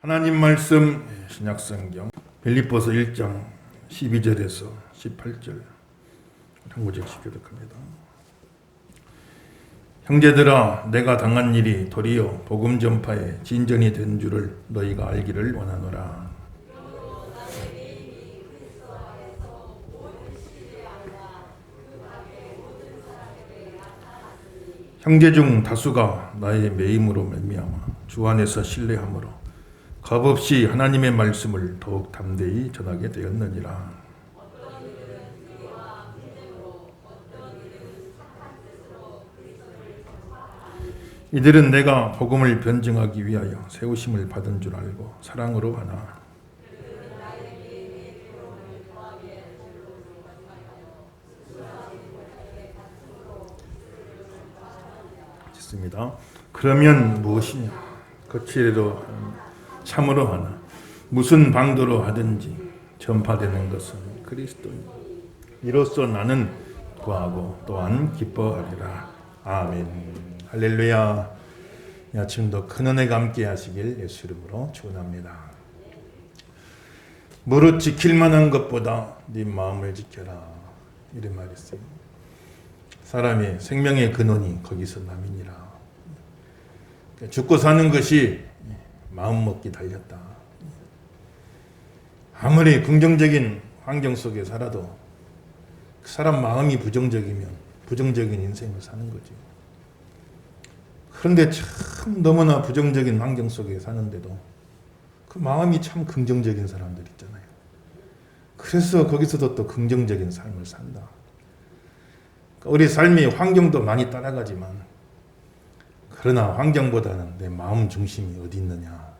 하나님 말씀 신약성경 빌립보서 1장 12절에서 18절 한 구절씩 교독합니다. 형제들아, 내가 당한 일이 도리어 복음 전파에 진전이 된 줄을 너희가 알기를 원하노라. 형제 중 다수가 나의 매임으로 말미암아 주 안에서 신뢰함으로 겁없이 하나님의 말씀을 더욱 담대히 전하게 되었느니라. 이들은 내가 복음을 변증하기 위하여 세우심을 받은 줄 알고 사랑으로 하나. 있습니다. 그러면 무엇이냐? 거칠에도 참으로 하나 무슨 방도로 하든지 전파되는 것은 그리스도니 이로써 나는 구하고 또한 기뻐하리라. 아멘. 할렐루야. 이 아침도 큰 은혜가 함께 하시길 예수 이름으로 축원합니다. 무릇 지킬 만한 것보다 네 마음을 지켜라, 이런 말이 있어요. 사람의 생명의 근원이 거기서 남이니라. 죽고 사는 것이 마음 먹기 달렸다. 아무리 긍정적인 환경 속에 살아도 그 사람 마음이 부정적이면 부정적인 인생을 사는 거죠. 그런데 참 너무나 부정적인 환경 속에 사는데도 그 마음이 참 긍정적인 사람들 있잖아요. 그래서 거기서도 또 긍정적인 삶을 산다. 우리 삶이 환경도 많이 따라가지만 그러나 환경보다는 내 마음 중심이 어디 있느냐,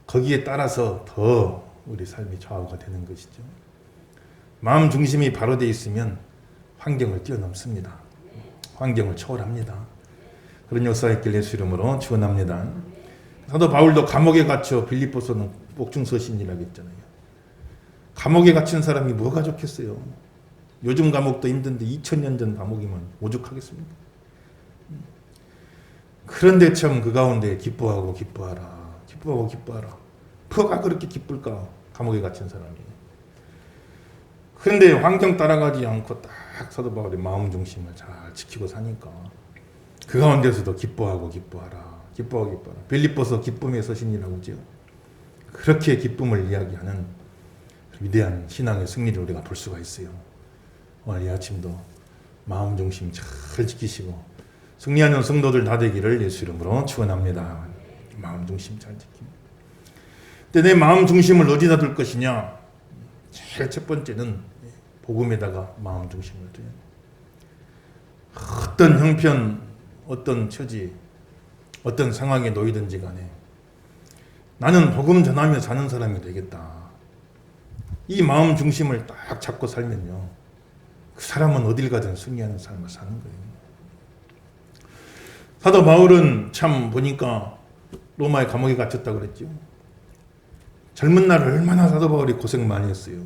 거기에 따라서 더 우리 삶이 좌우가 되는 것이죠. 마음 중심이 바로 되어 있으면 환경을 뛰어넘습니다. 환경을 초월합니다. 그런 역사 있길 예수 이름으로 축원합니다. 사도 바울도 감옥에 갇혀 빌립보서는 옥중서신이라고 했잖아요. 감옥에 갇힌 사람이 뭐가 좋겠어요? 요즘 감옥도 힘든데 2000년 전 감옥이면 오죽하겠습니까? 그런데 참 그 가운데 기뻐하고 기뻐하라, 기뻐하고 기뻐하라. 뭐가 그렇게 기쁠까? 감옥에 갇힌 사람이. 그런데 환경 따라가지 않고 딱 사도 바울의 마음 중심을 잘 지키고 사니까 그 가운데서도 기뻐하고 기뻐하라, 기뻐하고 기뻐하라. 빌립보서 기쁨의 서신이라고 하죠. 그렇게 기쁨을 이야기하는 위대한 신앙의 승리를 우리가 볼 수가 있어요. 오늘 이 아침도 마음 중심 잘 지키시고 승리하는 성도들 다 되기를 예수 이름으로 축원합니다. 마음 중심 잘 지킵니다. 근데 내 마음 중심을 어디다 둘 것이냐? 제일 첫 번째는 복음에다가 마음 중심을 둬야 돼. 어떤 형편, 어떤 처지, 어떤 상황에 놓이든지 간에 나는 복음 전하며 사는 사람이 되겠다. 이 마음 중심을 딱 잡고 살면요, 그 사람은 어딜 가든 승리하는 삶을 사는 거예요. 사도 바울은 참 보니까 로마의 감옥에 갇혔다고 그랬죠. 젊은 날 얼마나 사도 바울이 고생 많이 했어요.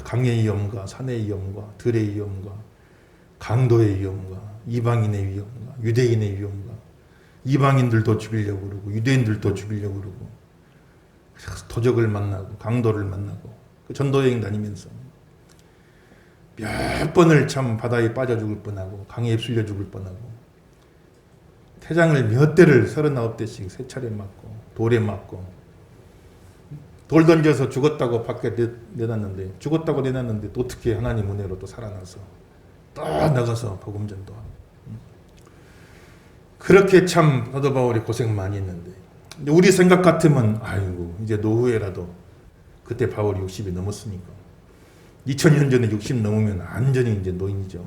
강의 위험과 산의 위험과 들의 위험과 강도의 위험과 이방인의 위험과 유대인의 위험과 이방인들도 죽이려고 그러고 유대인들도 죽이려고 그러고 도적을 만나고 강도를 만나고 그 전도여행 다니면서 몇 번을 참 바다에 빠져 죽을 뻔하고 강에 휩쓸려 죽을 뻔하고 태장을 몇 대를 39대씩 세 차례 맞고 돌에 맞고 돌 던져서 죽었다고 밖에 내놨는데 죽었다고 내놨는데 또 어떻게 하나님 은혜로 또 살아나서 또 나가서 복음 전도하고 그렇게 참 사도 바울이 고생 많이 했는데 우리 생각 같으면 아이고 이제 노후에라도 그때 바울이 60이 넘었으니까 2000년 전에 60 넘으면 완전히 이제 노인이죠.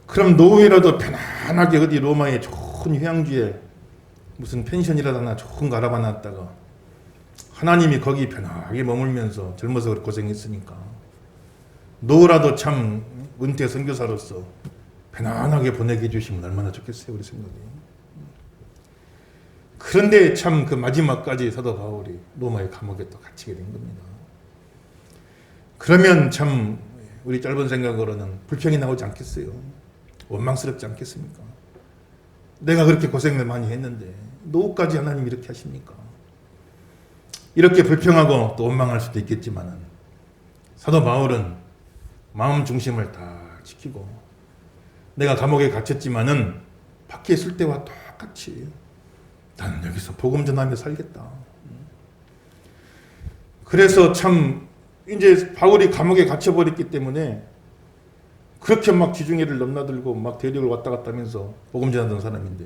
그럼 노후에라도 편안하게 어디 로마의 좋은 휴양지에 무슨 펜션이라도 하나 좋은 거 알아봐놨다가 하나님이 거기 편하게 머물면서 젊어서 그렇게 고생했으니까 노후라도 참 은퇴 선교사로서 편안하게 보내게 해주시면 얼마나 좋겠어요, 우리 생각에. 그런데 참 그 마지막까지 사도 바울이 로마의 감옥에 또 갇히게 된 겁니다. 그러면 참 우리 짧은 생각으로는 불평이 나오지 않겠어요? 원망스럽지 않겠습니까? 내가 그렇게 고생을 많이 했는데 노후까지 하나님 이렇게 하십니까? 이렇게 불평하고 또 원망할 수도 있겠지만 사도 바울은 마음 중심을 다 지키고 내가 감옥에 갇혔지만은 밖에 있을 때와 똑같이 나는 여기서 복음 전하며 살겠다. 그래서 참 이제 바울이 감옥에 갇혀버렸기 때문에 그렇게 막 지중해를 넘나들고 막 대륙을 왔다 갔다 하면서 복음 전하던 사람인데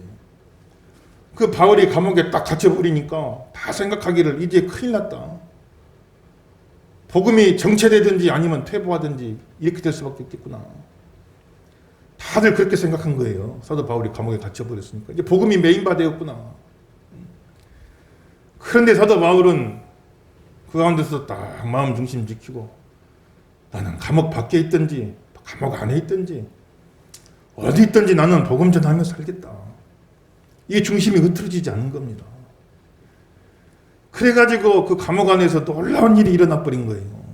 그 바울이 감옥에 딱 갇혀버리니까 다 생각하기를 이제 큰일 났다. 복음이 정체되든지 아니면 퇴보하든지 이렇게 될 수밖에 없겠구나. 다들 그렇게 생각한 거예요. 사도 바울이 감옥에 갇혀버렸으니까 이제 복음이 메인바 되었구나. 그런데 사도 바울은 그 가운데서 딱 마음 중심 지키고 나는 감옥 밖에 있든지 감옥 안에 있든지 어디 있든지 나는 복음 전하며 살겠다. 이 중심이 흐트러지지 않은 겁니다. 그래가지고 그 감옥 안에서 놀라운 일이 일어나 버린 거예요.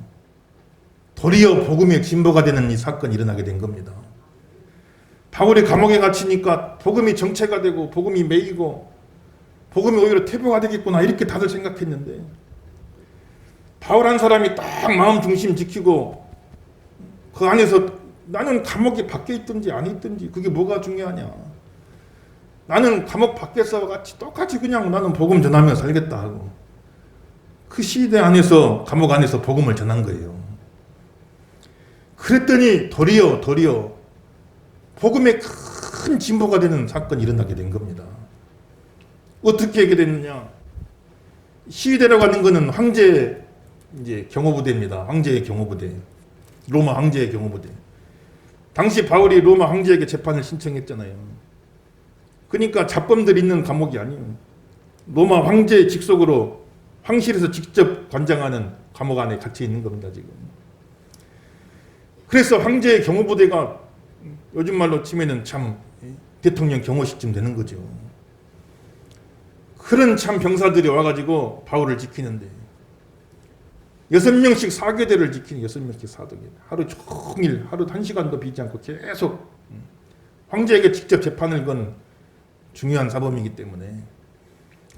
도리어 복음의 진보가 되는 이 사건이 일어나게 된 겁니다. 바울이 감옥에 갇히니까 복음이 정체가 되고 복음이 매이고 복음이 오히려 퇴보가 되겠구나 이렇게 다들 생각했는데 바울 한 사람이 딱 마음 중심 지키고 그 안에서 나는 감옥에 밖에 있든지 안에 있든지 그게 뭐가 중요하냐. 나는 감옥 밖에서 같이 똑같이 그냥 나는 복음 전하며 살겠다 하고 그 시대 안에서 감옥 안에서 복음을 전한 거예요. 그랬더니 도리어 복음의 큰 진보가 되는 사건이 일어나게 된 겁니다. 어떻게 하게 됐느냐. 시위대라고 하는 것은 황제 이제 경호부대입니다. 황제의 경호부대. 로마 황제의 경호부대. 당시 바울이 로마 황제에게 재판을 신청했잖아요. 그러니까 잡범들 있는 감옥이 아니에요. 로마 황제 직속으로 황실에서 직접 관장하는 감옥 안에 갇혀 있는 겁니다, 지금. 그래서 황제의 경호부대가 요즘 말로 치면은 참 대통령 경호실쯤 되는 거죠. 그런 참 병사들이 와가지고 바울을 지키는데 6명씩 사교대를 지키는 6명씩 사도계 하루 종일 하루 1시간도 비지 않고 계속 황제에게 직접 재판을 건 중요한 사범이기 때문에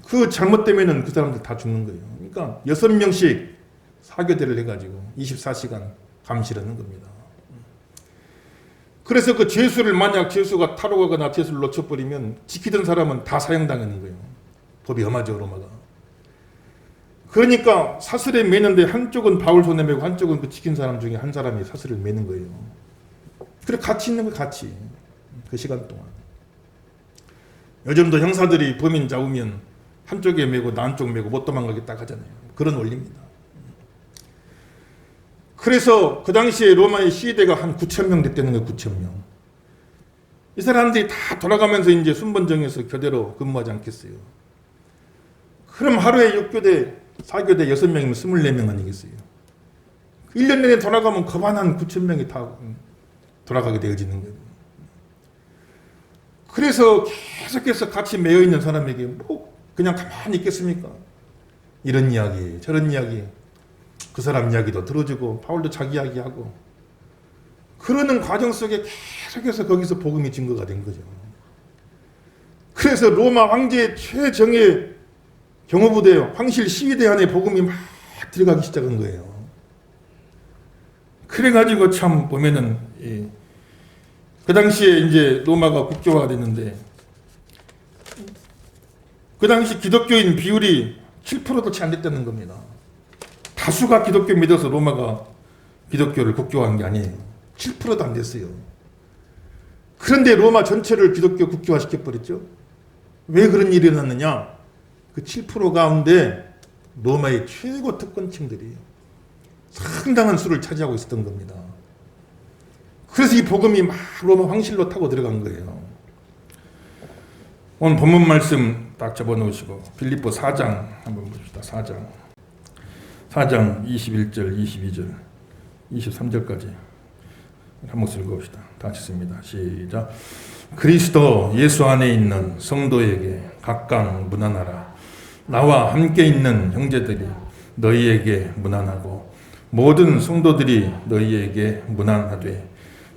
그 잘못되면은 그 사람들 다 죽는 거예요. 그러니까 6명씩 사교대를 해가지고 24시간 감시하는 겁니다. 그래서 그 죄수를 만약 죄수가 타로 가거나 죄수를 놓쳐버리면 지키던 사람은 다 사형당하는 거예요. 법이 엄하죠, 로마가. 그러니까 사슬에 매는데 한쪽은 바울 손에 매고 한쪽은 그 지킨 사람 중에 한 사람이 사슬을 매는 거예요. 그래 같이 있는 거 같이 그 시간 동안. 요즘도 형사들이 범인 잡으면 한쪽에 매고 나 한쪽 매고 못 도망가겠다 하잖아요. 그런 원리입니다. 그래서 그 당시에 로마의 시위대가 한 9,000명 됐다는 거예요. 9,000명. 이 사람들이 다 돌아가면서 이제 순번정에서 교대로 근무하지 않겠어요. 그럼 하루에 6교대, 4교대 6명이면 24명 아니겠어요. 1년 내내 돌아가면 거만한 9,000명이 다 돌아가게 되어지는 거예요. 그래서 계속해서 같이 매여있는 사람에게 뭐 그냥 가만히 있겠습니까? 이런 이야기, 저런 이야기, 그 사람 이야기도 들어주고 바울도 자기 이야기하고 그러는 과정 속에 계속해서 거기서 복음이 증거가 된 거죠. 그래서 로마 황제의 최정예 경호부대, 황실 시위대 안에 복음이 막 들어가기 시작한 거예요. 그래가지고 참 보면은 그 당시에 이제 로마가 국교화가 됐는데 그 당시 기독교인 비율이 7%도 채 안 됐다는 겁니다. 다수가 기독교 믿어서 로마가 기독교를 국교화한 게 아니에요. 7%도 안 됐어요. 그런데 로마 전체를 기독교 국교화시켜버렸죠. 왜 그런 일이 일어났느냐? 그 7% 가운데 로마의 최고 특권층들이 상당한 수를 차지하고 있었던 겁니다. 그래서 이 복음이 막 로마 황실로 타고 들어간 거예요. 오늘 본문 말씀 딱 접어놓으시고 빌립보 4장 한번 봅시다. 4장 21절, 22절, 23절까지 한 목소리 읽어봅시다. 다 같이 시작. 그리스도 예수 안에 있는 성도에게 각각 문안하라. 나와 함께 있는 형제들이 너희에게 문안하고 모든 성도들이 너희에게 문안하되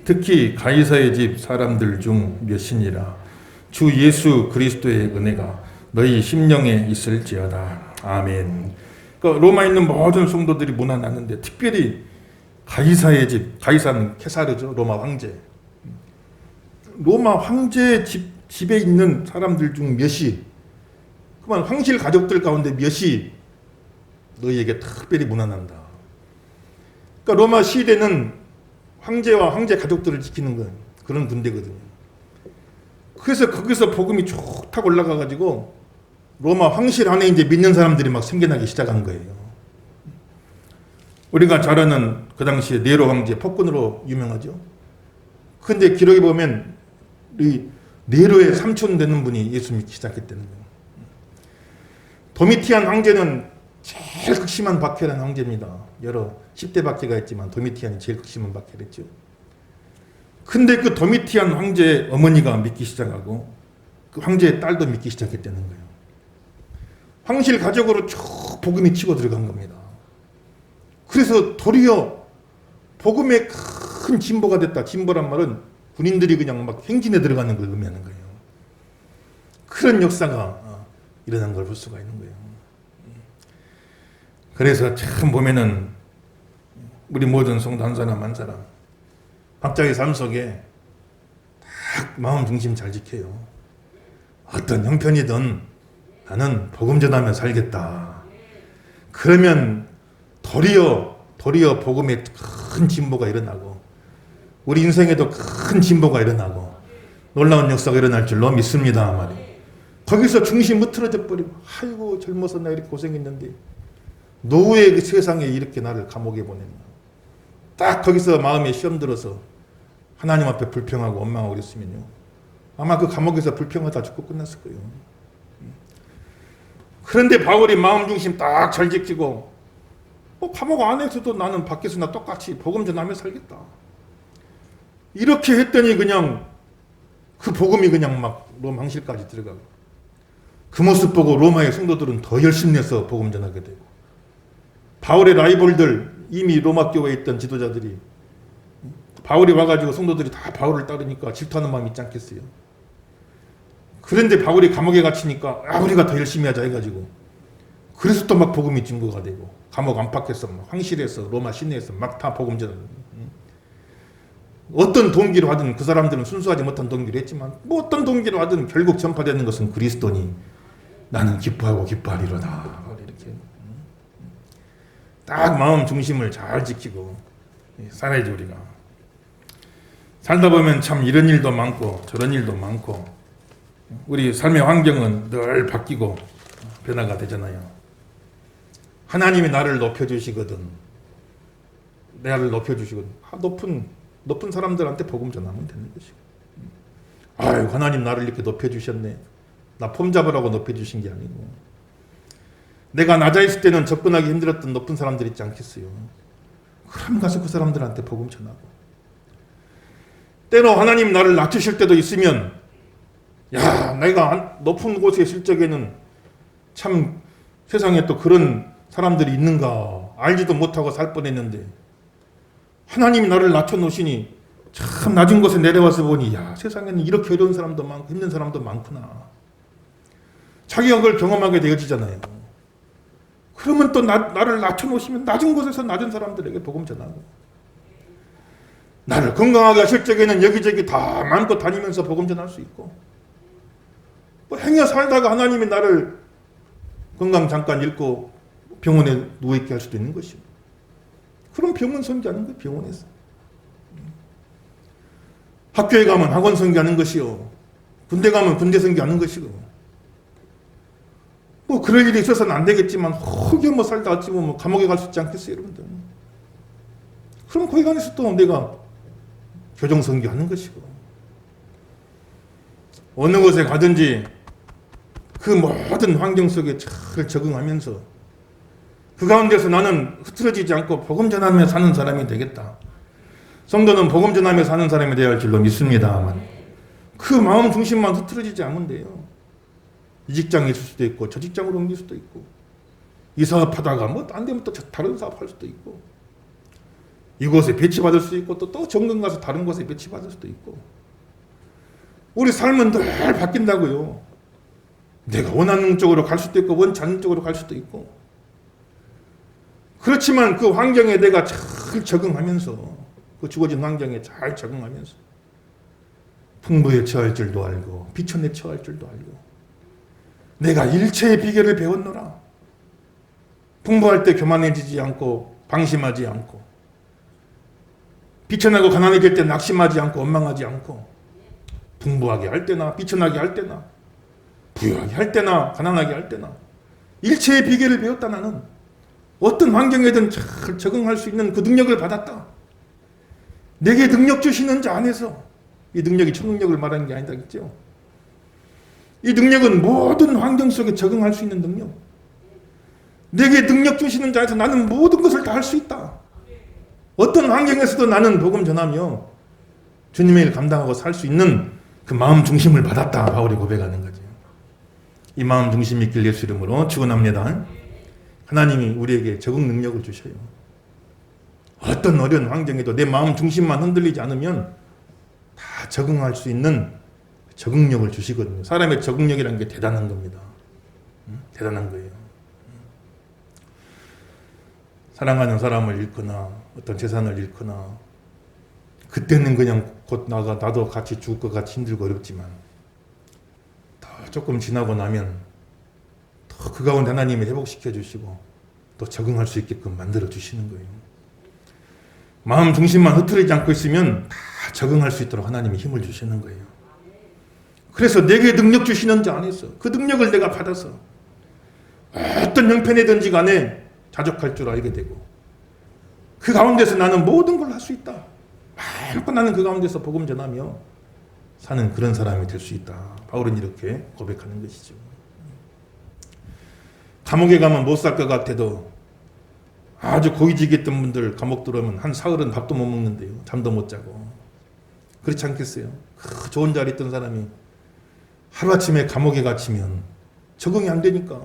특히 가이사의 집 사람들 중 몇이니라. 주 예수 그리스도의 은혜가 너희 심령에 있을지어다. 아멘. 그러니까 로마에 있는 모든 성도들이 문안하는데 특별히 가이사의 집, 가이사는 케사르죠. 로마 황제. 로마 황제 집에 있는 사람들 중 몇이, 그만 황실 가족들 가운데 몇이 너희에게 특별히 문안한다. 그러니까 로마 시대는 황제와 황제 가족들을 지키는 건 그런 군대거든요. 그래서 거기서 복음이 쭉 타고 올라가가지고 로마 황실 안에 이제 믿는 사람들이 막 생겨나기 시작한 거예요. 우리가 잘 아는 그 당시에 네로 황제 폭군으로 유명하죠. 근데 기록에 보면 이 네로의 삼촌 되는 분이 예수 믿기 시작했다는 거예요. 도미티안 황제는 제일 극심한 박해라는 황제입니다. 여러 10대 박해가 있지만 도미티안이 제일 극심한 박해를 했죠. 근데 그 도미티안 황제의 어머니가 믿기 시작하고 그 황제의 딸도 믿기 시작했다는 거예요. 황실 가족으로 쭉 복음이 치고 들어간 겁니다. 그래서 도리어 복음에 큰 진보가 됐다. 진보란 말은 군인들이 그냥 막 행진에 들어가는 걸 의미하는 거예요. 그런 역사가 일어난 걸 볼 수가 있는 거예요. 그래서 참 보면은 우리 모든 성도 한 사람 한 사람 각자의 삶 속에 딱 마음 중심 잘 지켜요. 어떤 형편이든 나는 복음 전하며 살겠다. 그러면 도리어 복음에 큰 진보가 일어나고 우리 인생에도 큰 진보가 일어나고 놀라운 역사가 일어날 줄로 믿습니다. 말이에요. 거기서 중심 흐트러져 버리고 아이고 젊어서 나 이렇게 고생했는데 노후의 그 세상에 이렇게 나를 감옥에 보냈나. 딱 거기서 마음에 시험 들어서 하나님 앞에 불평하고 원망하고 그랬으면요. 아마 그 감옥에서 불평하다 죽고 끝났을 거예요. 그런데 바울이 마음 중심 딱 잘 지키고 감옥 안에서도 나는 밖에서나 똑같이 복음 전하며 살겠다. 이렇게 했더니 그냥 그 복음이 그냥 막 로마 황실까지 들어가고 그 모습 보고 로마의 성도들은 더 열심히 내서 복음 전하게 되고 바울의 라이벌들 이미 로마 교회에 있던 지도자들이 바울이 와가지고 성도들이 다 바울을 따르니까 질투하는 마음이 있지 않겠어요. 그런데 바울이 감옥에 갇히니까 우리가 더 열심히 하자 해가지고 그래서 또 막 복음이 증거가 되고 감옥 안팎에서 막 황실에서 로마 시내에서 막 다 복음 전하는 어떤 동기로 하든 그 사람들은 순수하지 못한 동기로 했지만 뭐 어떤 동기로 하든 결국 전파되는 것은 그리스도니 나는 기뻐하고 기뻐하리로다. 이렇게 딱 마음 중심을 잘 지키고 살아야지. 우리가 살다 보면 참 이런 일도 많고 저런 일도 많고 우리 삶의 환경은 늘 바뀌고 변화가 되잖아요. 하나님이 나를 높여주시거든. 나를 높여주시거든. 높은 사람들한테 복음 전하면 되는 것이고. 아유, 하나님 나를 이렇게 높여주셨네. 나 폼 잡으라고 높여주신 게 아니고. 내가 낮아 있을 때는 접근하기 힘들었던 높은 사람들 있지 않겠어요. 그럼 가서 그 사람들한테 복음 전하고. 때로 하나님 나를 낮추실 때도 있으면 야, 내가 높은 곳에 있을 적에는 참 세상에 또 그런 사람들이 있는가 알지도 못하고 살 뻔했는데 하나님이 나를 낮춰놓으시니 참 낮은 곳에 내려와서 보니 야, 세상에는 이렇게 어려운 사람도 많고 힘든 사람도 많구나. 자기가 그걸 경험하게 되어지잖아요. 그러면 또 나를 낮춰놓으시면 낮은 곳에서 낮은 사람들에게 복음 전하고 나를 건강하게 하실 적에는 여기저기 다 마음껏 다니면서 복음 전할 수 있고 뭐 행여 살다가 하나님이 나를 건강 잠깐 잃고 병원에 누워있게 할 수도 있는 것이고 그럼 병원 선교하는 거예요. 병원에서 학교에 가면 학원 선교하는 것이요 군대 가면 군대 선교하는 것이고 뭐 그럴 일이 있어서는 안 되겠지만 혹여 뭐 살다 왔지 뭐 감옥에 갈 수 있지 않겠어요 여러분들. 그럼 거기 가서 또 내가 교정 선교하는 것이고 어느 곳에 가든지 그 모든 환경 속에 잘 적응하면서 그 가운데서 나는 흐트러지지 않고 복음 전하며 사는 사람이 되겠다. 성도는 복음 전하며 사는 사람이 되어야 할 줄로 믿습니다만 그 마음 중심만 흐트러지지 않으면 돼요. 이 직장에 있을 수도 있고 저 직장으로 옮길 수도 있고 이 사업하다가 뭐 안 되면 또 다른 사업할 수도 있고 이곳에 배치받을 수 있고 또 정근 가서 다른 곳에 배치받을 수도 있고 우리 삶은 늘 바뀐다고요. 내가 원하는 쪽으로 갈 수도 있고 원치 않는 쪽으로 갈 수도 있고, 그렇지만 그 환경에 내가 잘 적응하면서, 그 주어진 환경에 잘 적응하면서 풍부에 처할 줄도 알고 비천에 처할 줄도 알고, 내가 일체의 비결을 배웠노라. 풍부할 때 교만해지지 않고 방심하지 않고, 비천하고 가난해질 때 낙심하지 않고 원망하지 않고, 풍부하게 할 때나 비천하게 할 때나 부유하게 할 때나 가난하게 할 때나 일체의 비결을 배웠다. 나는 어떤 환경에든 잘 적응할 수 있는 그 능력을 받았다. 내게 능력 주시는 자 안에서, 이 능력이 초능력을 말하는 게 아니다겠죠. 이 능력은 모든 환경 속에 적응할 수 있는 능력. 내게 능력 주시는 자에서 나는 모든 것을 다 할 수 있다. 어떤 환경에서도 나는 복음 전하며 주님의 일 감당하고 살 수 있는 그 마음 중심을 받았다. 바울이 고백하는 거죠. 이 마음 중심이 있길 예수 이름으로 축원합니다. 하나님이 우리에게 적응 능력을 주셔요. 어떤 어려운 환경에도 내 마음 중심만 흔들리지 않으면 다 적응할 수 있는 적응력을 주시거든요. 사람의 적응력이라는 게 대단한 겁니다. 대단한 거예요. 사랑하는 사람을 잃거나 어떤 재산을 잃거나, 그때는 그냥 곧 나도 같이 죽을 것 같이 힘들고 어렵지만, 더 조금 지나고 나면 더 그 가운데 하나님이 회복시켜 주시고 또 적응할 수 있게끔 만들어 주시는 거예요. 마음 중심만 흐트리지 않고 있으면 다 적응할 수 있도록 하나님이 힘을 주시는 거예요. 그래서 내게 능력 주시는 자 안에서 그 능력을 내가 받아서 어떤 형편이든지 간에 자족할 줄 알게 되고, 그 가운데서 나는 모든 걸 할 수 있다. 마음껏 나는 그 가운데서 복음 전하며 사는 그런 사람이 될 수 있다. 바울은 이렇게 고백하는 것이죠. 감옥에 가면 못 살 것 같아도 아주 고위직했던 분들 감옥 들어오면 한 사흘은 밥도 못 먹는데요. 잠도 못 자고. 그렇지 않겠어요? 그 좋은 자리에 있던 사람이 하루아침에 감옥에 갇히면 적응이 안 되니까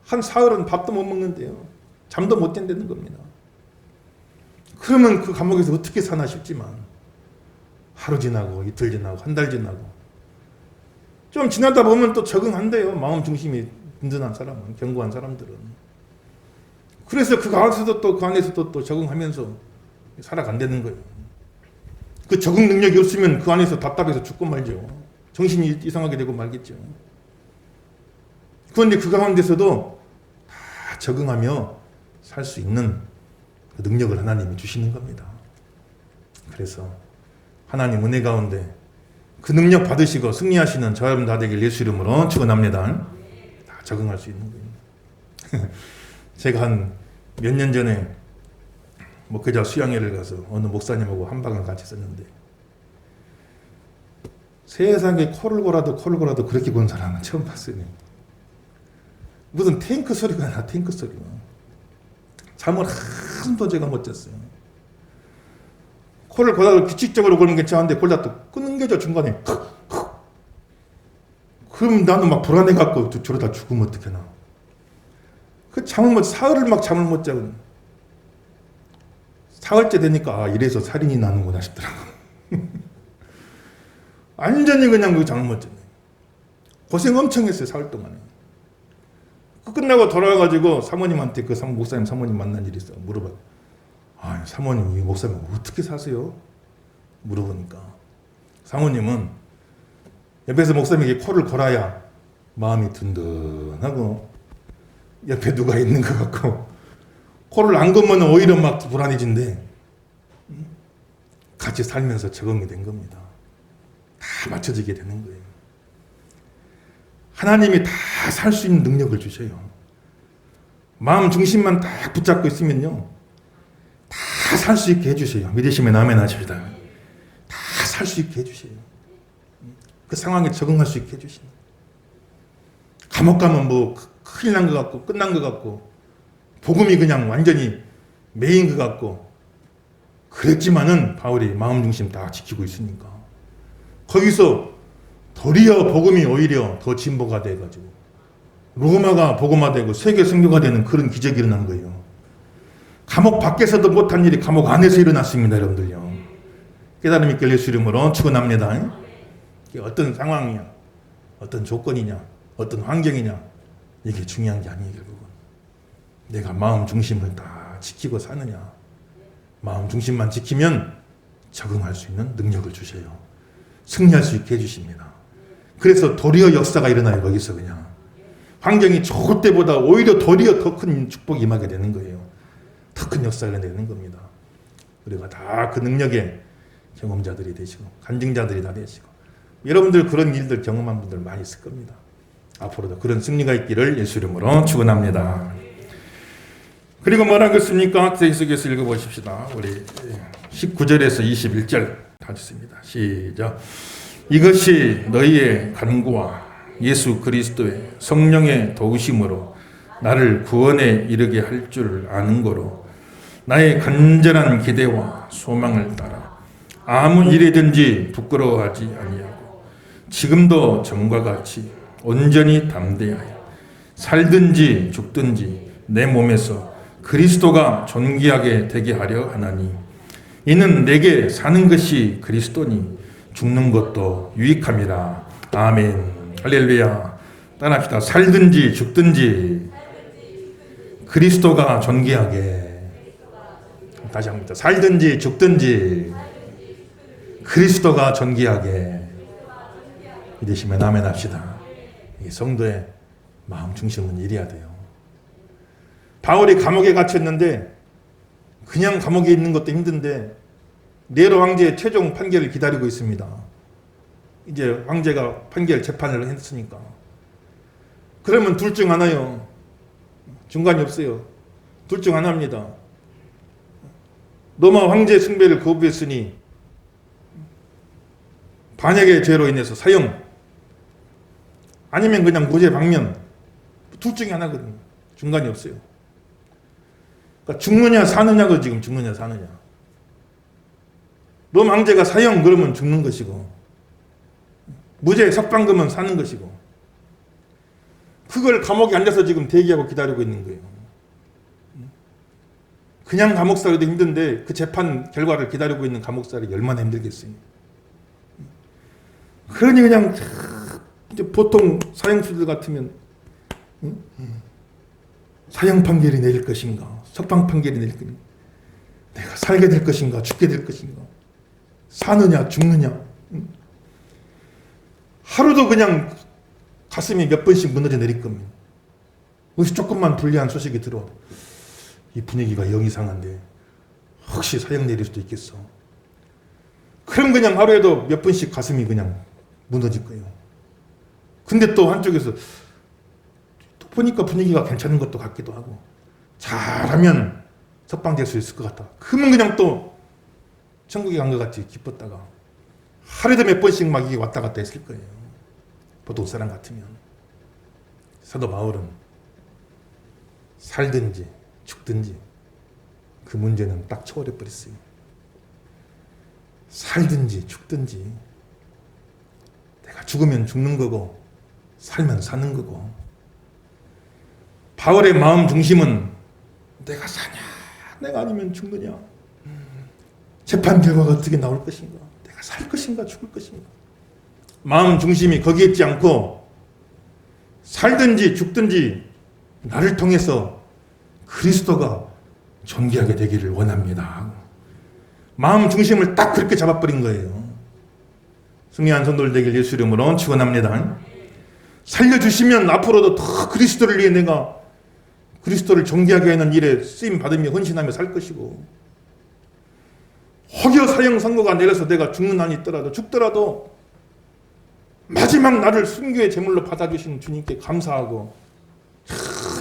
한 사흘은 밥도 못 먹는데요. 잠도 못 잔다는 겁니다. 그러면 그 감옥에서 어떻게 사나 싶지만, 하루 지나고 이틀 지나고 한 달 지나고 좀 지나다 보면 또 적응한대요. 마음 중심이 든든한 사람은, 견고한 사람들은. 그래서 그 안에서도 또 적응하면서 살아간다는 거예요. 그 적응 능력이 없으면 그 안에서 답답해서 죽고 말죠. 정신이 이상하게 되고 말겠죠. 그런데 그 가운데서도 다 적응하며 살 수 있는 그 능력을 하나님이 주시는 겁니다. 그래서 하나님 은혜 가운데 그 능력 받으시고 승리하시는 저 여러분 다 되길 예수 이름으로 축원합니다. 다 적응할 수 있는 거예요. 제가 한 몇 년 전에 목회자 수양회를 가서 어느 목사님하고 한 방을 같이 썼는데, 세상에 코를 골아도 그렇게 본 사람은 처음 봤어요. 무슨 탱크 소리가 나, 탱크 소리가. 잠을 한도 제가 못 잤어요. 코를 골아도 규칙적으로 골면 괜찮은데 골다 또 끊겨져 중간에. 그럼 나는 막 불안해갖고 저러다 죽으면 어떡하나. 그 사흘을 막 잠을 못 자고. 사흘째 되니까 이래서 살인이 나는구나 싶더라고. 완전히 그냥 그 잠을 못 잤네. 고생 엄청 했어요, 사흘 동안에. 끝나고 돌아와가지고 사모님한테, 그 목사님 사모님 만난 일이 있어. 물어봐. 아, 사모님, 이 목사님 어떻게 사세요? 물어보니까 사모님은 옆에서 목사님에게 코를 골아야 마음이 든든하고 옆에 누가 있는 것 같고, 코를 안 골면 오히려 막 불안해진대. 같이 살면서 적응이 된 겁니다. 다 맞춰지게 되는 거예요. 하나님이 다 살 수 있는 능력을 주셔요. 마음 중심만 딱 붙잡고 있으면요, 다 살 수 있게 해주셔요. 믿으시면 아멘 하십니다. 다 살 수 있게 해주셔요. 그 상황에 적응할 수 있게 해주시는. 감옥 가면 뭐 큰일 난 것 같고 끝난 것 같고 복음이 그냥 완전히 매인 것 같고 그랬지만은 바울이 마음 중심 다 지키고 있으니까 거기서 도리어 복음이 오히려 더 진보가 돼가지고 로마가 복음화되고 세계 선교가 되는 그런 기적이 일어난 거예요. 감옥 밖에서도 못한 일이 감옥 안에서 일어났습니다, 여러분들요. 깨달음 있게 예수 이름으로 축원합니다. 어떤 상황이냐, 어떤 조건이냐, 어떤 환경이냐, 이게 중요한 게 아니에요. 결국은 내가 마음 중심을 다 지키고 사느냐. 마음 중심만 지키면 적응할 수 있는 능력을 주셔요. 승리할 수 있게 해주십니다. 그래서 도리어 역사가 일어나요. 거기서 그냥 환경이 좋을 때보다 오히려 도리어 더 큰 축복이 임하게 되는 거예요. 더 큰 역사가 일어나는 겁니다. 우리가 다 그 능력의 경험자들이 되시고 간증자들이 다 되시고, 여러분들 그런 일들 경험한 분들 많이 있을 겁니다. 앞으로도 그런 승리가 있기를 예수 이름으로 축원합니다. 그리고 뭐라고 했습니까? 계속해서 읽어보십시다. 우리 19절에서 21절 다 듣습니다. 시작. 이것이 너희의 간구와 예수 그리스도의 성령의 도우심으로 나를 구원에 이르게 할 줄 아는 거로 나의 간절한 기대와 소망을 따라 아무 일이든지 부끄러워하지 아니하고 지금도 전과 같이 온전히 담대하여 살든지 죽든지 내 몸에서 그리스도가 존귀하게 되게 하려 하나니 이는 내게 사는 것이 그리스도니 죽는 것도 유익함이라. 아멘. 할렐루야. 따라합시다. 살든지 죽든지 그리스도가 존귀하게. 다시 한번 살든지 죽든지 그리스도가 존귀하게 되시면 아멘 합시다. 이 성도의 마음 중심은 이래야 돼요. 바울이 감옥에 갇혔는데 그냥 감옥에 있는 것도 힘든데 네로 황제의 최종 판결을 기다리고 있습니다. 이제 황제가 판결 재판을 했으니까. 그러면 둘 중 하나요. 중간이 없어요. 둘 중 하나입니다. 로마 황제 숭배를 거부했으니 반역의 죄로 인해서 사형, 아니면 그냥 무죄 방면. 둘 중에 하나거든요. 중간이 없어요. 그러니까 죽느냐 사느냐가 지금 죽느냐 사느냐. 로마 황제가 사형 그러면 죽는 것이고 무죄 석방금은 사는 것이고, 그걸 감옥에 앉아서 지금 대기하고 기다리고 있는 거예요. 그냥 감옥 살기도 힘든데 그 재판 결과를 기다리고 있는 감옥 살기 얼마나 힘들겠어요. 그러니 그냥 이제 보통 사형수들 같으면 사형 판결이 내릴 것인가, 석방 판결이 내릴 것인가, 내가 살게 될 것인가 죽게 될 것인가, 사느냐 죽느냐, 하루도 그냥 가슴이 몇 번씩 무너져 내릴 겁니다. 혹시 조금만 불리한 소식이 들어와도 이 분위기가 영 이상한데 혹시 사형 내릴 수도 있겠어. 그럼 그냥 하루에도 몇 번씩 가슴이 그냥 무너질 거예요. 근데 또 한쪽에서 또 보니까 분위기가 괜찮은 것도 같기도 하고, 잘하면 석방될 수 있을 것 같다. 그러면 그냥 또 천국에 간 것 같이 기뻤다가 하루에도 몇 번씩 막 이게 왔다 갔다 했을 거예요. 보통 사람 같으면. 사도 바울은 살든지 죽든지 그 문제는 딱 초월해 버렸어요. 살든지 죽든지, 내가 죽으면 죽는 거고 살면 사는 거고. 바울의 마음 중심은 내가 사냐 내가 아니면 죽느냐, 재판 결과가 어떻게 나올 것인가, 내가 살 것인가 죽을 것인가. 마음 중심이 거기에 있지 않고 살든지 죽든지 나를 통해서 그리스도가 존귀하게 되기를 원합니다. 마음 중심을 딱 그렇게 잡아버린 거예요. 승리한 성도들 되길 예수 이름으로 축원합니다. 살려주시면 앞으로도 더 그리스도를 위해 내가 그리스도를 존귀하게 하는 일에 쓰임 받으며 헌신하며 살 것이고, 혹여 사형 선고가 내려서 내가 죽는 한이 있더라도 죽더라도 마지막 나를 순교의 제물로 받아주신 주님께 감사하고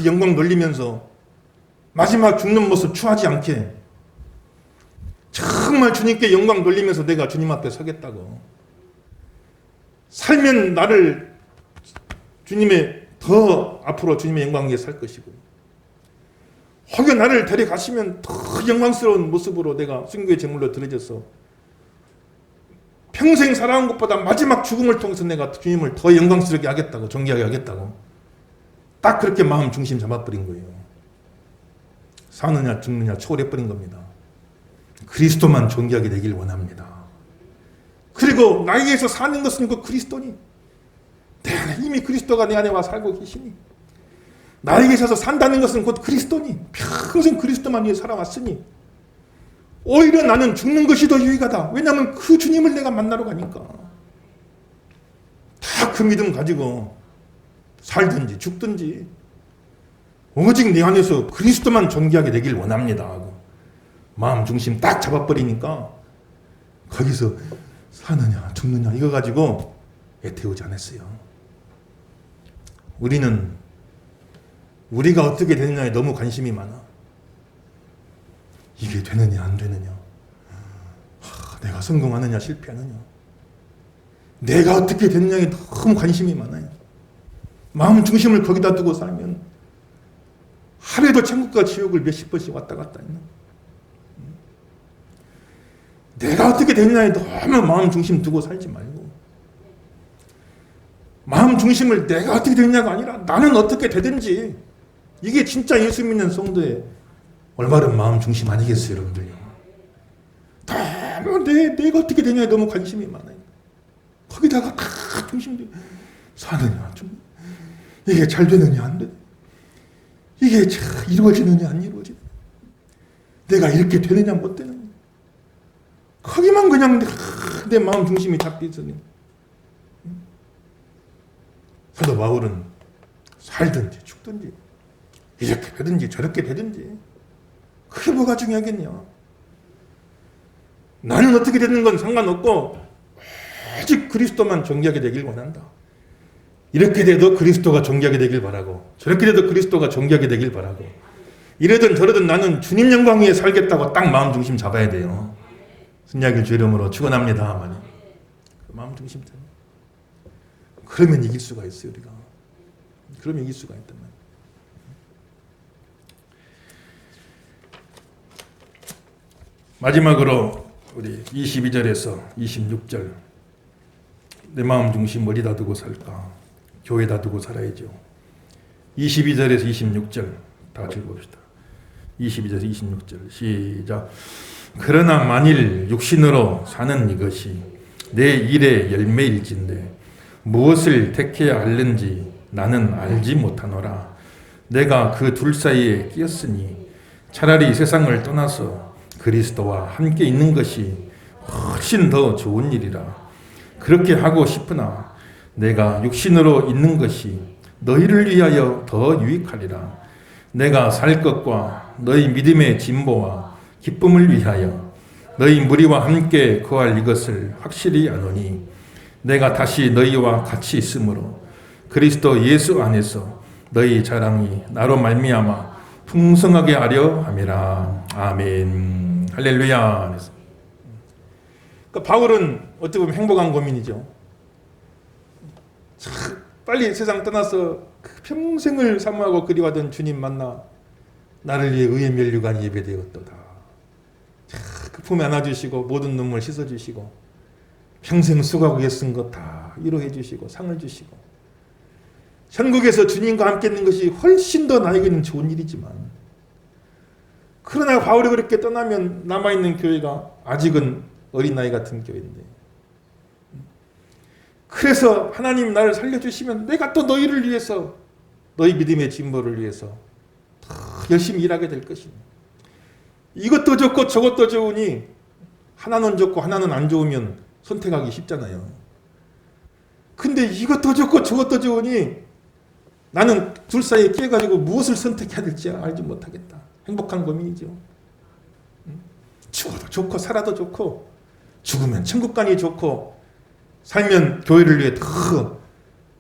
영광 돌리면서 마지막 죽는 모습 추하지 않게 정말 주님께 영광 돌리면서 내가 주님 앞에 서겠다고. 살면 나를 주님의 더 앞으로 주님의 영광 위에 살 것이고, 혹여 나를 데려가시면 더 영광스러운 모습으로 내가 순교의 제물로 드려져서 평생 살아온 것보다 마지막 죽음을 통해서 내가 주님을 더 영광스럽게 하겠다고, 존귀하게 하겠다고. 딱 그렇게 마음 중심 잡아버린 거예요. 사느냐 죽느냐 초월해버린 겁니다. 그리스도만 존귀하게 되길 원합니다. 그리고 나에게서 사는 것은 그 그리스도니 내 안에 이미 그리스도가 내 안에 와 살고 계시니 나에게 있어서 산다는 것은 곧 그리스도니 평생 그리스도만 위해 살아왔으니 오히려 나는 죽는 것이 더 유익하다. 왜냐하면 그 주님을 내가 만나러 가니까. 다 그 믿음 가지고 살든지 죽든지 오직 내 안에서 그리스도만 존귀하게 되길 원합니다 하고 마음 중심 딱 잡아버리니까 거기서 사느냐 죽느냐 이거 가지고 애태우지 않았어요. 우리는 우리가 어떻게 되느냐에 너무 관심이 많아. 이게 되느냐 안 되느냐, 내가 성공하느냐 실패하느냐, 내가 어떻게 되느냐에 너무 관심이 많아요. 마음 중심을 거기다 두고 살면 하루에도 천국과 지옥을 몇십 번씩 왔다 갔다 했나. 내가 어떻게 되느냐에 너무 마음 중심 두고 살지 말고 마음 중심을 내가 어떻게 되느냐가 아니라 나는 어떻게 되든지, 이게 진짜 예수 믿는 성도의 올바른 마음 중심 아니겠어요, 여러분들요? 너무 내가 어떻게 되냐에 너무 관심이 많아요. 거기다가 다 중심이 사느냐, 이게 잘 되느냐 안 되느냐, 이게 잘 이루어지느냐 안 이루어지느냐, 내가 이렇게 되느냐 못 되느냐, 거기만 그냥 내 마음 중심이 잡혀 있으니. 사도 바울은 살든지 죽든지 이렇게 되든지 저렇게 되든지 그게 뭐가 중요하겠냐. 나는 어떻게 되는 건 상관없고 오직 그리스도만 존귀하게 되길 원한다. 이렇게 돼도 그리스도가 존귀하게 되길 바라고, 저렇게 돼도 그리스도가 존귀하게 되길 바라고, 이러든 저러든 나는 주님 영광 위에 살겠다고 딱 마음 중심 잡아야 돼요. 승리하길 주 이름으로 축원합니다. 아멘. 마음 중심 때문에. 그러면 이길 수가 있어요, 우리가. 그러면 이길 수가 있단 말이에요. 마지막으로 우리 22절에서 26절, 내 마음 중심 어디다 두고 살까? 교회에다 두고 살아야죠. 22절에서 26절 다 같이 읽어봅시다. 22절에서 26절 시작. 그러나 만일 육신으로 사는 이것이 내 일의 열매일진데 무엇을 택해야 할는지 나는 알지 못하노라. 내가 그 둘 사이에 끼었으니 차라리 세상을 떠나서 그리스도와 함께 있는 것이 훨씬 더 좋은 일이라. 그렇게 하고 싶으나 내가 육신으로 있는 것이 너희를 위하여 더 유익하리라. 내가 살 것과 너희 믿음의 진보와 기쁨을 위하여 너희 무리와 함께 거할 이것을 확실히 아노니 내가 다시 너희와 같이 있으므로 그리스도 예수 안에서 너희 자랑이 나로 말미암아 풍성하게 하려 함이라. 아멘. 할렐루야. 그러니까 바울은 어떻게 보면 행복한 고민이죠. 빨리 세상 떠나서 평생을 사모하고 그리워하던 주님 만나 나를 위해 의의 면류관이 예배되었도다. 그 품에 안아주시고 모든 눈물 씻어주시고 평생 수고하고 애쓴 것 다 위로해 주시고 상을 주시고 천국에서 주님과 함께 있는 것이 훨씬 더 나에게는 좋은 일이지만, 그러나 바울이 그렇게 떠나면 남아있는 교회가 아직은 어린아이 같은 교회인데, 그래서 하나님 나를 살려주시면 내가 또 너희를 위해서, 너희 믿음의 진보를 위해서 더 열심히 일하게 될 것입니다. 이것도 좋고 저것도 좋으니 하나는 좋고 하나는 안 좋으면 선택하기 쉽잖아요. 근데 이것도 좋고 저것도 좋으니 나는 둘 사이에 끼어가지고 무엇을 선택해야 될지 알지 못하겠다. 행복한 고민이죠. 죽어도 좋고 살아도 좋고 죽으면 천국 가니 좋고 살면 교회를 위해 더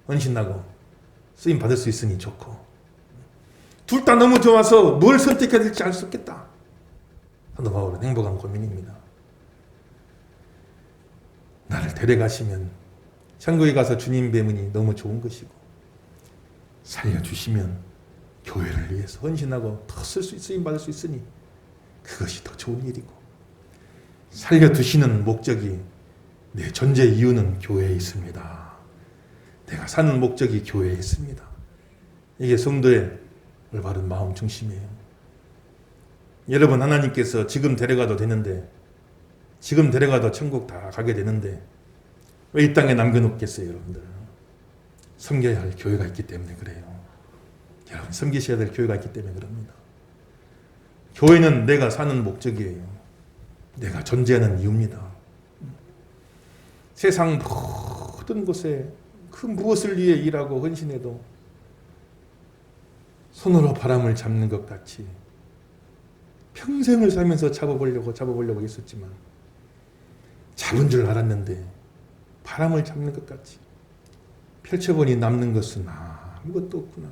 헌신하고 쓰임 받을 수 있으니 좋고, 둘 다 너무 좋아서 뭘 선택해야 될지 알 수 없겠다. 사도 바울은 행복한 고민입니다. 나를 데려가시면 천국에 가서 주님 뵈문이 너무 좋은 것이고, 살려주시면 교회를 위해서 헌신하고 더 쓸 수 쓰임 받을 수 있으니 그것이 더 좋은 일이고, 살려두시는 목적이, 내 존재 이유는 교회에 있습니다. 내가 사는 목적이 교회에 있습니다. 이게 성도의 올바른 마음 중심이에요. 여러분, 하나님께서 지금 데려가도 되는데, 지금 데려가도 천국 다 가게 되는데 왜 이 땅에 남겨놓겠어요, 여러분들? 섬겨야 할 교회가 있기 때문에 그래요. 여러분 섬기셔야 될 교회가 있기 때문에 그럽니다. 교회는 내가 사는 목적이에요. 내가 존재하는 이유입니다. 세상 모든 곳에 그 무엇을 위해 일하고 헌신해도 손으로 바람을 잡는 것 같이 평생을 살면서 잡아보려고 했었지만 잡은 줄 알았는데 바람을 잡는 것 같이 펼쳐보니 남는 것은 아무것도 없구나.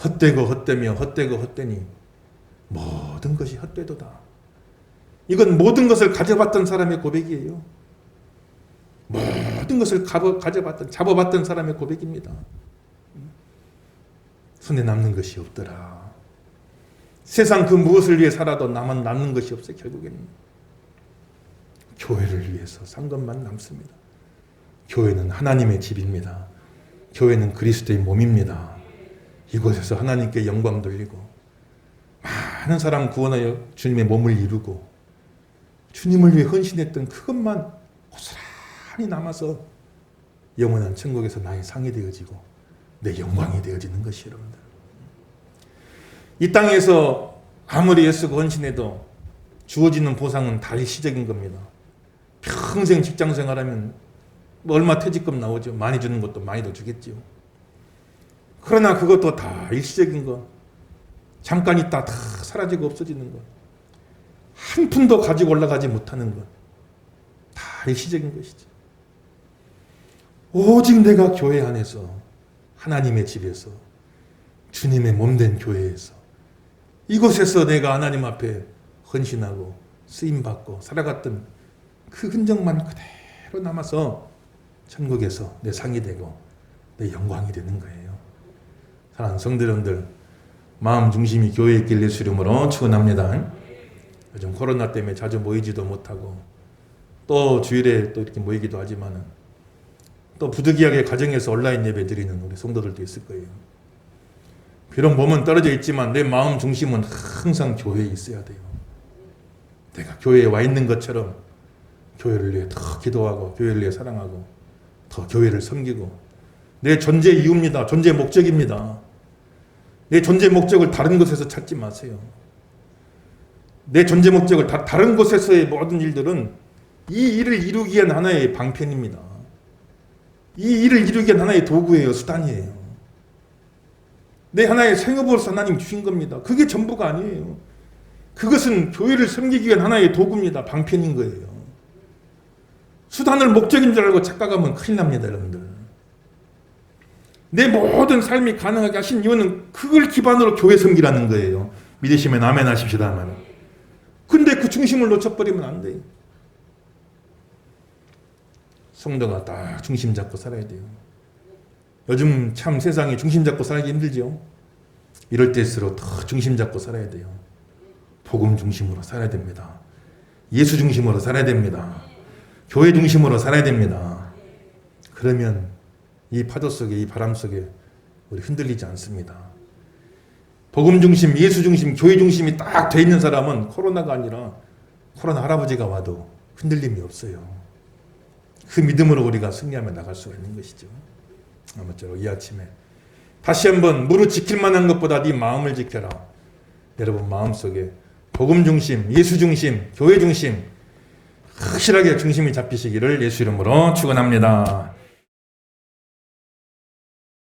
헛되고 헛되며 헛되고 헛되니 모든 것이 헛되도다. 이건 모든 것을 가져봤던 사람의 고백이에요. 모든 것을 잡아봤던 사람의 고백입니다. 손에 남는 것이 없더라. 세상 그 무엇을 위해 살아도 남는 것이 없어요. 결국에는 교회를 위해서 산 것만 남습니다. 교회는 하나님의 집입니다. 교회는 그리스도의 몸입니다. 이곳에서 하나님께 영광 돌리고 많은 사람 구원하여 주님의 몸을 이루고 주님을 위해 헌신했던 그것만 고스란히 남아서 영원한 천국에서 나의 상이 되어지고 내 영광이 되어지는 것이 여러분들. 이 땅에서 아무리 애쓰고 헌신해도 주어지는 보상은 다 일시적인 겁니다. 평생 직장생활하면 뭐 얼마 퇴직금 나오죠. 많이 주는 것도 많이 더 주겠죠. 그러나 그것도 다 일시적인 것. 잠깐 있다 다 사라지고 없어지는 것. 한 푼도 가지고 올라가지 못하는 것. 다 일시적인 것이죠. 오직 내가 교회 안에서 하나님의 집에서 주님의 몸된 교회에서 이곳에서 내가 하나님 앞에 헌신하고 쓰임받고 살아갔던 그 흔적만 그대로 남아서 천국에서 내 상이 되고 내 영광이 되는 거예요. 사랑하는 성도 여러분들, 마음 중심이 교회에 있길 예수 이름으로 축원합니다. 요즘 코로나 때문에 자주 모이지도 못하고 또 주일에 또 이렇게 모이기도 하지만은 또 부득이하게 가정에서 온라인 예배 드리는 우리 성도들도 있을 거예요. 비록 몸은 떨어져 있지만 내 마음 중심은 항상 교회에 있어야 돼요. 내가 교회에 와 있는 것처럼 교회를 위해 더 기도하고 교회를 위해 사랑하고 더 교회를 섬기고 내 존재 이유입니다. 존재 목적입니다. 내 존재 목적을 다른 곳에서 찾지 마세요. 내 존재 목적을 다른 곳에서의 모든 일들은 이 일을 이루기 위한 하나의 방편입니다. 이 일을 이루기 위한 하나의 도구예요. 수단이에요. 내 하나의 생업으로서 하나님 주신 겁니다. 그게 전부가 아니에요. 그것은 교회를 섬기기 위한 하나의 도구입니다. 방편인 거예요. 수단을 목적인 줄 알고 착각하면 큰일 납니다. 여러분들. 내 모든 삶이 가능하게 하신 이유는 그걸 기반으로 교회 섬기라는 거예요. 믿으시면 아멘 하십시다. 근데 그 중심을 놓쳐버리면 안 돼요. 성도가 딱 중심 잡고 살아야 돼요. 요즘 참 세상이 중심 잡고 살기 힘들죠. 이럴 때일수록 더 중심 잡고 살아야 돼요. 복음 중심으로 살아야 됩니다. 예수 중심으로 살아야 됩니다. 교회 중심으로 살아야 됩니다. 그러면 이 파도 속에 이 바람 속에 우리 흔들리지 않습니다. 복음 중심, 예수 중심, 교회 중심이 딱 돼 있는 사람은 코로나가 아니라 코로나 할아버지가 와도 흔들림이 없어요. 그 믿음으로 우리가 승리하며 나갈 수가 있는 것이죠. 아무쪼록 이 아침에 다시 한번 무릇 지킬 만한 것보다 네 마음을 지켜라. 여러분 마음속에 복음 중심, 예수 중심, 교회 중심 확실하게 중심이 잡히시기를 예수 이름으로 축원합니다.